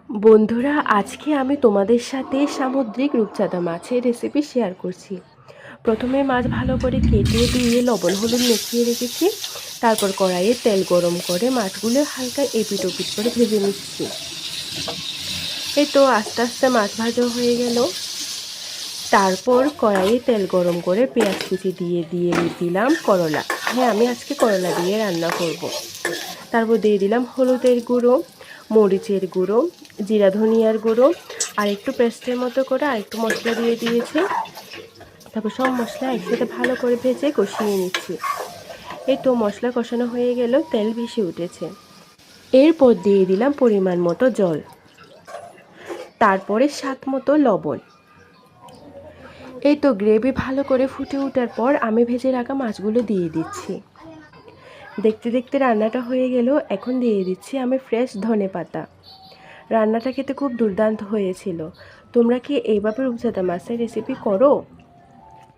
বন্ধুরা, আজকে আমি তোমাদের সাথে সামুদ্রিক রূপচাঁদা মাছের রেসিপি শেয়ার করছি। প্রথমে মাছ ভালো করে কেটে ধুয়ে লবণ হলুদ মেখে রেখেছি। তারপর কড়াইয়ে তেল গরম করে মাছগুলো হালকা এপিট ওপিট করে ভেজে নিচ্ছি। এই তো আস্তে আস্তে মাছ ভাজা হয়ে গেল। তারপর কড়াইয়ে তেল গরম করে পেঁয়াজ কুচি দিয়ে দিলাম করলা। হ্যাঁ, আমি আজকে করলা দিয়ে রান্না করব। তারপর দিয়ে দিলাম হলুদের গুঁড়ো, মরিচের গুঁড়ো, জিরা ধনিয়ার গুঁড়ো, আর একটু পেস্টের মতো করে আরেকটু মশলা দিয়ে দিয়েছি। তারপর সব মশলা একসাথে ভালো করে ভেজে কষিয়ে নিচ্ছি। এই তো মশলা কষানো হয়ে গেল, তেল ভেসে উঠেছে। এরপর দিয়ে দিলাম পরিমাণ মতো জল, তারপরে স্বাদ মতো লবণ। এই তো গ্রেভি ভালো করে ফুটে ওঠার পর আমি ভেজে রাখা মাছগুলো দিয়ে দিচ্ছি। দেখতে দেখতে রান্নাটা হয়ে গেল। এখন দিয়ে দিচ্ছি আমি ফ্রেশ ধনেপাতা। রান্নাটা খেতে খুব দুর্দান্ত হয়েছিল। তোমরা কি এইভাবে রূপচাঁদা মাছের রেসিপি করো?